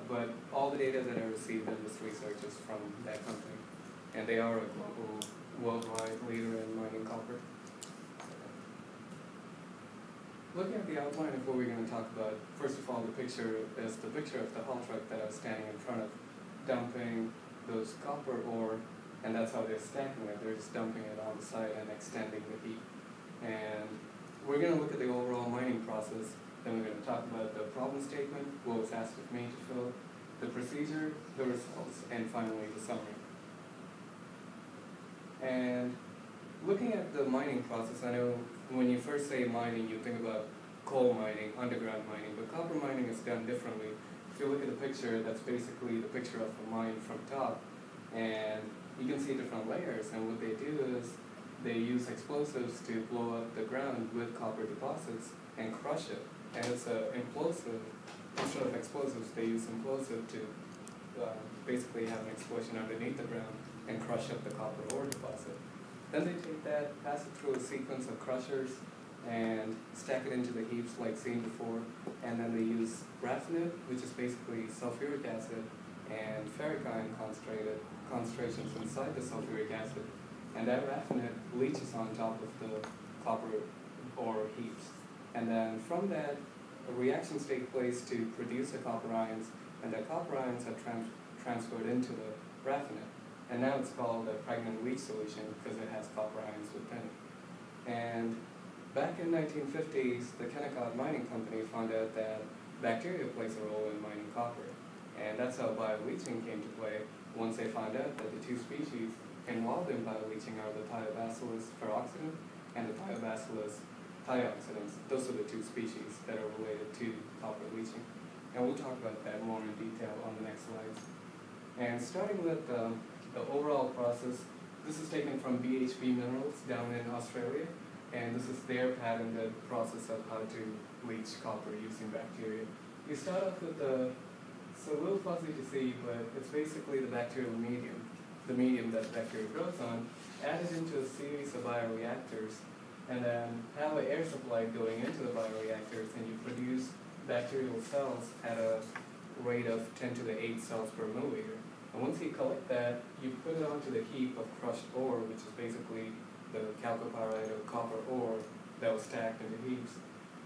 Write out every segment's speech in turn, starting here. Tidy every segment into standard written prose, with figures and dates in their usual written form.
but all the data that I received in this research is from that company, and they are a global, worldwide leader in mining copper. Looking at the outline of what we're going to talk about, first of all, the picture is the picture of the haul truck that I was standing in front of, dumping those copper ore, and that's how they're stacking it. They're just dumping it on the side and extending the heap. And we're going to look at the overall mining process, then we're going to talk about the problem statement, what was asked of me to fill, the procedure, the results, and finally the summary. And looking at the mining process, I know when you first say mining, you think about coal mining, underground mining, but copper mining is done differently. If you look at the picture, that's basically the picture of a mine from top, and you can see different layers, and what they do is they use explosives to blow up the ground with copper deposits and crush it. And it's an implosive, instead of explosives, they use implosive to basically have an explosion underneath the ground and crush up the copper ore deposit. Then they take that, pass it through a sequence of crushers, and stack it into the heaps like seen before, and then they use raffinate, which is basically sulfuric acid, and ferric ion concentrations inside the sulfuric acid, and that raffinate leaches on top of the copper ore heaps. And then from that, reactions take place to produce the copper ions, and the copper ions are transferred into the raffinate. And now it's called a pregnant leach solution because it has copper ions within it. And back in 1950s, the Kennecott Mining Company found out that bacteria plays a role in mining copper. And that's how bio-leaching came to play once they found out that the two species involved in bio-leaching are the Thiobacillus ferroxidin and the Thiobacillus thioxidans. Those are the two species that are related to copper leaching. And we'll talk about that more in detail on the next slides. And starting with the overall process, this is taken from BHP Minerals down in Australia, and this is their patented process of how to leach copper using bacteria. You start off with it's a little fuzzy to see, but it's basically the bacterial medium, the medium that bacteria grows on, added into a series of bioreactors, and then have an air supply going into the bioreactors, and you produce bacterial cells at a rate of 10 to the 8 cells per milliliter. And once you collect that, you put it onto the heap of crushed ore, which is basically the chalcopyrite or copper ore that was stacked into heaps.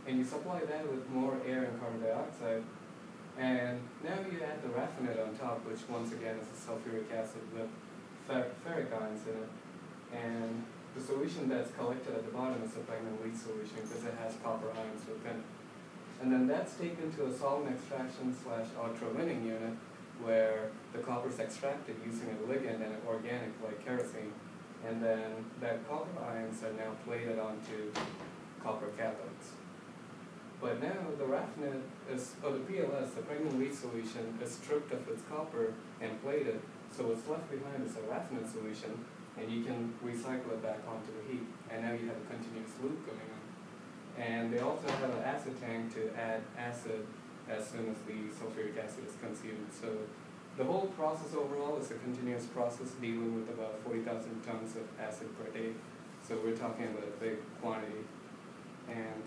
And you supply that with more air and carbon dioxide. And now you add the raffinate on top, which once again is a sulfuric acid with ferric ions in it. And the solution that's collected at the bottom is a pregnant leach solution because it has copper ions within it. And then that's taken to a solvent extraction / ultra-winning unit where the copper is extracted using a ligand and an organic like kerosene. And then that copper ions are now plated onto copper cathodes. But now the raffinate or the PLS, the pregnant leach solution, is stripped of its copper and plated, so what's left behind is a raffinate solution, and you can recycle it back onto the heap, and now you have a continuous loop going on. And they also have an acid tank to add acid as soon as the sulfuric acid is consumed. So the whole process overall is a continuous process dealing with about 40,000 tons of acid per day. So we're talking about a big quantity. And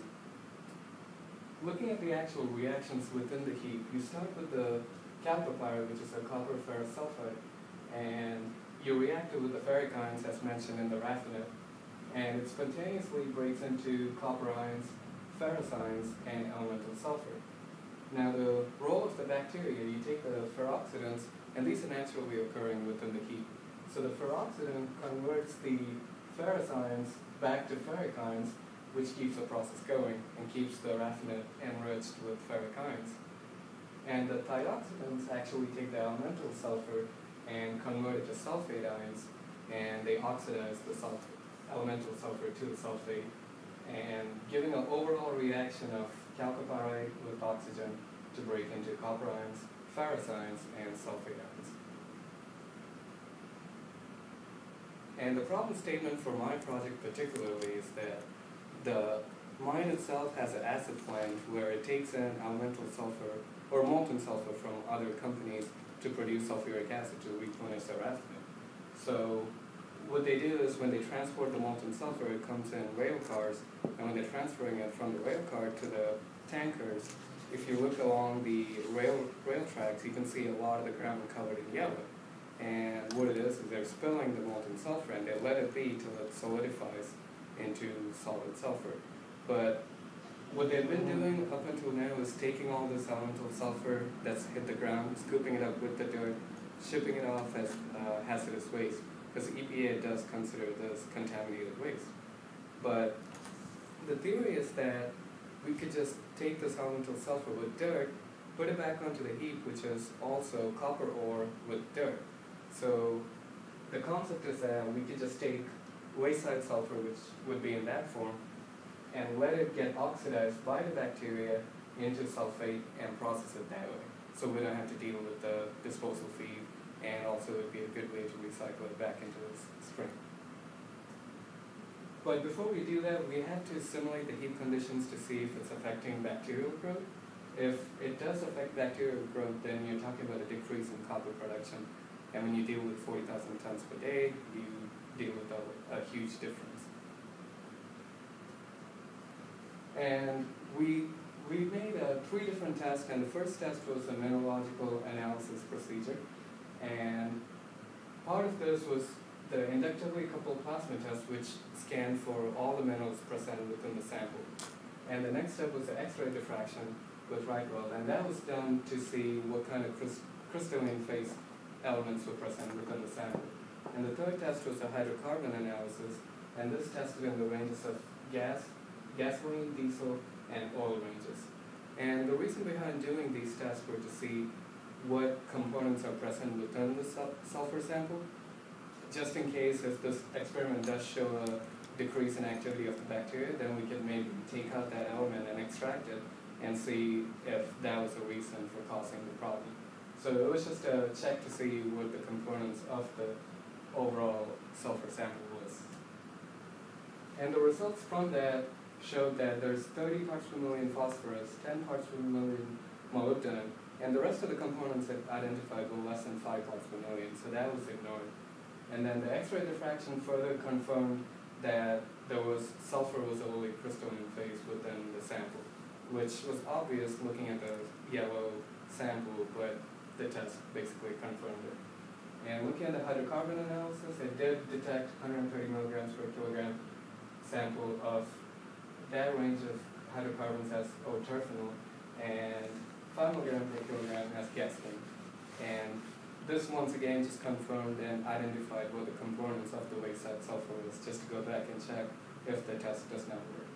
looking at the actual reactions within the heap, you start with the chalcopyrite, which is a copper ferrous sulfide, and you react it with the ferric ions as mentioned in the raffinate, and it spontaneously breaks into copper ions, ferrous ions, and elemental sulfur. Now the role of the bacteria, you take the ferroxidants, and these are naturally occurring within the heap. So the ferroxidant converts the ferrous ions back to ferric ions, which keeps the process going and keeps the raffinate enriched with ferric ions. And the thioxidants actually take the elemental sulfur and convert it to sulfate ions, and they oxidize the elemental sulfur to the sulfate, and giving an overall reaction of chalcopyrite with oxygen to break into copper ions, ferrous ions, and sulfate ions. And the problem statement for my project particularly is that the mine itself has an acid plant where it takes in elemental sulfur or molten sulfur from other companies to produce sulfuric acid to replenish their raffinate. So what they do is when they transport the molten sulfur, it comes in rail cars, and when they're transferring it from the rail car to the tankers, if you look along the rail tracks, you can see a lot of the ground covered in yellow. And what it is they're spilling the molten sulfur, and they let it be till it solidifies into solid sulfur. But what they've been doing up until now is taking all this elemental sulfur that's hit the ground, scooping it up with the dirt, shipping it off as hazardous waste, because EPA does consider this contaminated waste. But the theory is that we could just take this elemental sulfur with dirt, put it back onto the heap, which is also copper ore with dirt. So the concept is that we could just take wayside sulfur, which would be in that form, and let it get oxidized by the bacteria into sulfate and process it that way. So we don't have to deal with the disposal fee, and also it would be a good way to recycle it back into the spring. But before we do that, we have to simulate the heap conditions to see if it's affecting bacterial growth. If it does affect bacterial growth, then you're talking about a decrease in copper production. And when you deal with 40,000 tons per day, you deal with a huge difference. And we made 3 different tests, and the first test was a mineralogical analysis procedure. And part of this was the inductively coupled plasma test, which scanned for all the minerals present within the sample. And the next step was the X-ray diffraction with Rydberg, and that was done to see what kind of crystalline phase elements were present within the sample. And the third test was a hydrocarbon analysis, and this tested in the ranges of gasoline, diesel, and oil ranges. And the reason behind doing these tests were to see what components are present within the sulfur sample, just in case if this experiment does show a decrease in activity of the bacteria, then we can maybe take out that element and extract it and see if that was a reason for causing the problem. So it was just a check to see what the components of the overall sulfur sample was. And the results from that showed that there's 30 parts per million phosphorus, 10 parts per million molybdenum, and the rest of the components that identified were less than 5 parts per million, so that was ignored. And then the X-ray diffraction further confirmed that sulfur was a only crystalline phase within the sample, which was obvious looking at the yellow sample, but the test basically confirmed it. And looking at the hydrocarbon analysis, it did detect 130 milligrams per kilogram sample of that range of hydrocarbons as O-terphenol, and 5 milligrams per kilogram as gasoline. And this once again just confirmed and identified what the components of the wayside sulfur is, just to go back and check if the test does not work.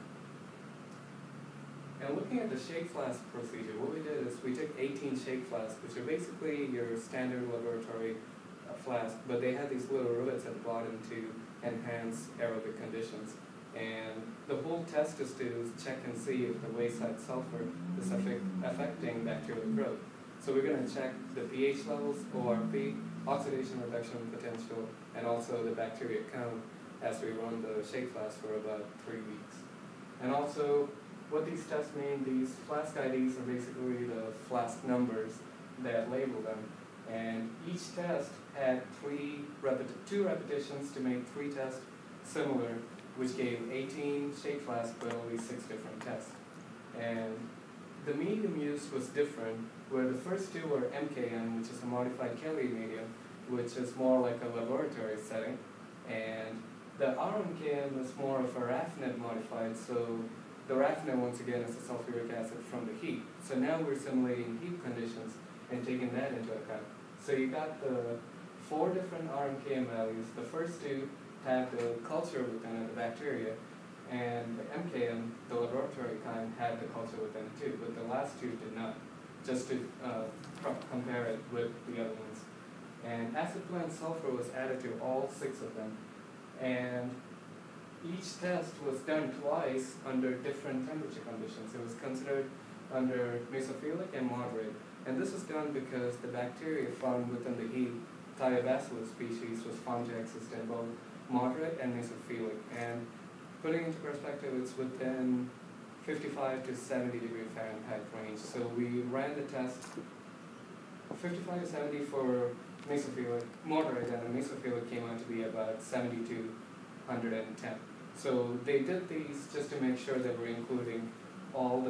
And looking at the shake flask procedure, what we did is we took 18 shake flasks, which are basically your standard laboratory flask, but they had these little rivets at the bottom to enhance aerobic conditions. And the whole test is to check and see if the wayside sulfur is affecting bacterial growth. So we're going to check the pH levels, ORP, oxidation reduction potential, and also the bacteria count as we run the shake flask for about 3 weeks. And also, what these tests mean, these flask IDs are basically the flask numbers that label them. And each test had 2 repetitions to make 3 tests similar, which gave 18 shake flasks but only 6 different tests. And the medium used was different, where the first 2 were MKM, which is a modified Kelly medium, which is more like a laboratory setting. And the RMKM is more of a raffinate modified, so the raffinate once again is the sulfuric acid from the heap. So now we're simulating heap conditions and taking that into account. So you got the 4 different RMKM values. The first 2 had the culture within it, the bacteria, and the MKM, the laboratory kind, had the culture within it too, but the last 2 did not, just to compare it with the other ones. And acid blend sulfur was added to all 6 of them, and each test was done twice under different temperature conditions. It was considered under mesophilic and moderate, and this was done because the bacteria found within the heap, Thiobacillus species, was found to exist in both moderate and mesophilic. And putting into perspective, it's within 55 to 70 degree Fahrenheit range. So we ran the test 55 to 70 for mesophilic, moderate, and the mesophilic came out to be about 70 to 110. So they did these just to make sure that we're including all the